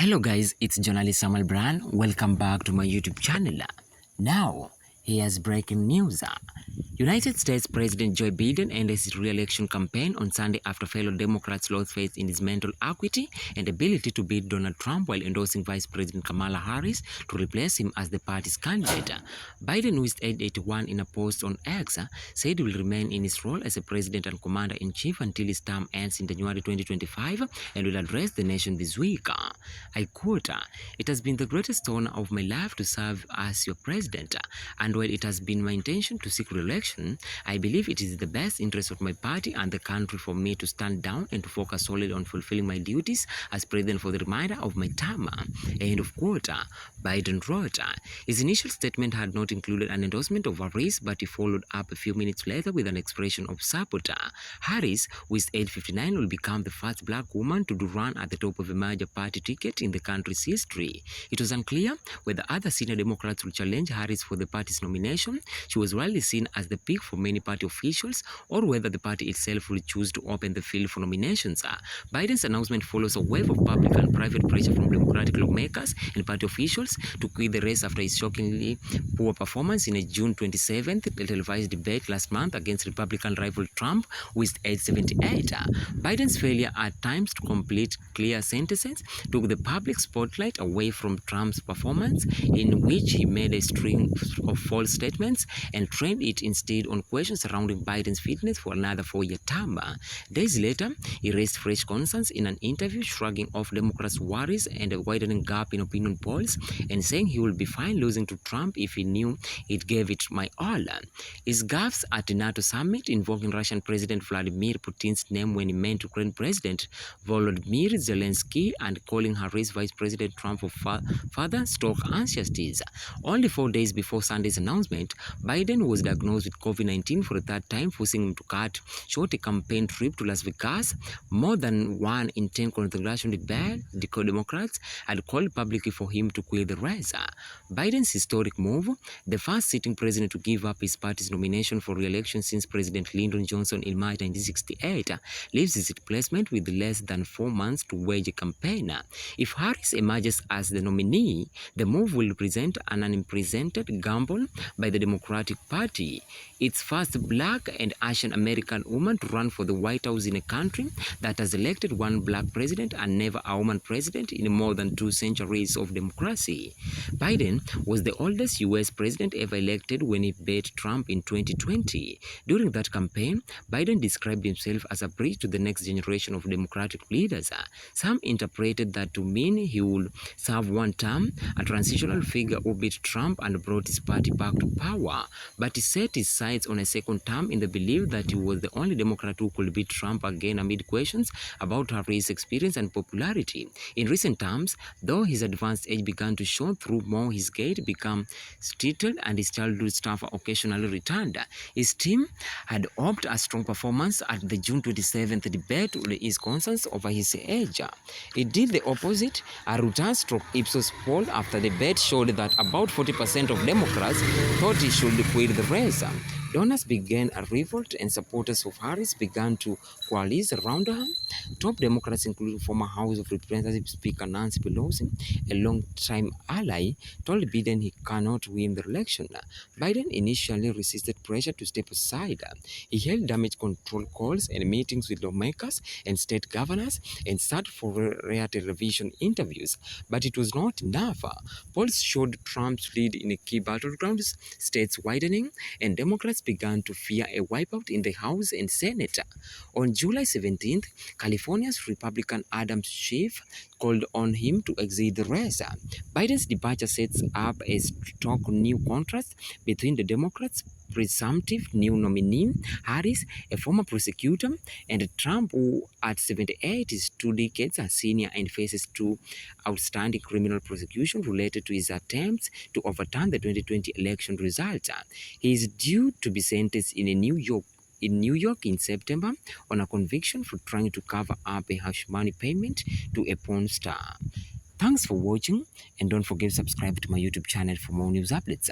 Hello guys, it's journalist Samuel Brand. Welcome back to my YouTube channel. Now, here's breaking news. United States President Joe Biden ended his re-election campaign on Sunday after fellow Democrats lost faith in his mental acuity and ability to beat Donald Trump while endorsing Vice President Kamala Harris to replace him as the party's candidate. Biden, who is 81 in a post on X, said he will remain in his role as a president and commander-in-chief until his term ends in January 2025 and will address the nation this week. I quote, "It has been the greatest honor of my life to serve as your president, and while it has been my intention to seek re-election, I believe it is the best interest of my party and the country for me to stand down and to focus solely on fulfilling my duties as president for the remainder of my term." End of quote. Biden wrote. His initial statement had not included an endorsement of Harris, but he followed up a few minutes later with an expression of support. Harris, who is age 59, will become the first black woman to run at the top of a major party ticket in the country's history. It was unclear whether other senior Democrats will challenge Harris for the party's nomination. She was widely seen as the pick for many party officials, or whether the party itself will choose to open the field for nominations. Biden's announcement follows a wave of public and private pressure from Democratic lawmakers and party officials to quit the race after his shockingly poor performance in a June 27th televised debate last month against Republican rival Trump, who is age 78. Biden's failure at times to complete clear sentences took the public spotlight away from Trump's performance, in which he made a string of false statements and trained it instead on questions surrounding Biden's fitness for another 4-year term. Days later, he raised fresh concerns in an interview, shrugging off Democrats' worries and a widening gap in opinion polls, and saying he would be fine losing to Trump if he knew it gave it my all. His gaffes at the NATO summit, invoking Russian President Vladimir Putin's name when he meant Ukraine President Volodymyr Zelensky, and calling Harris Vice President Trump for further stoked anxieties. Only 4 days before Sunday's announcement, Biden was diagnosed with COVID-19 for a third time, forcing him to cut short a campaign trip to Las Vegas. More than 1 in 10 congressional Democrats had called publicly for him to quit the race. Biden's historic move, the first sitting president to give up his party's nomination for re-election since President Lyndon Johnson in March 1968, leaves his replacement with less than 4 months to wage a campaign. If Harris emerges as the nominee, the move will represent an unprecedented gamble by the Democratic Party, its first black and Asian American woman to run for the White House in a country that has elected one black president and never a woman president in more than 2 centuries of democracy. Biden was the oldest U.S. president ever elected when he beat Trump in 2020. During that campaign, Biden described himself as a bridge to the next generation of Democratic leaders. Some interpreted that to mean he would serve 1 term, a transitional figure who beat Trump and brought his party back to power. But he set his sights on a second term in the belief that he was the only Democrat who could beat Trump again amid questions about Harris' experience and popularity. In recent times, though his advanced age began to show through more, his gait became stuttered and his childhood stuff occasionally returned. His team had hoped a strong performance at the June 27th debate with his concerns over his age. It did the opposite. A Reuters Ipsos poll after the debate showed that about 40% of Democrats thought he should quit the race. Donors began a revolt and supporters of Harris began to coalesce around her. Top Democrats, including former House of Representatives Speaker Nancy Pelosi, a long-time ally, told Biden he cannot win the election. Biden initially resisted pressure to step aside. He held damage control calls and meetings with lawmakers and state governors and sat for rare television interviews. But it was not enough. Polls showed Trump's lead in key battlegrounds, states widening, and Democrats began to fear a wipeout in the House and Senate. On July 17th, California's Republican Adam Schiff called on him to exit the race. Biden's departure sets up a stark new contrast between the Democrats' presumptive new nominee, Harris, a former prosecutor, and Trump, who at 78 is 2 decades a senior and faces 2 outstanding criminal prosecutions related to his attempts to overturn the 2020 election results. He is due to be sentenced in New York in September on a conviction for trying to cover up a hush money payment to a porn star. Thanks for watching, and don't forget to subscribe to my YouTube channel for more news updates.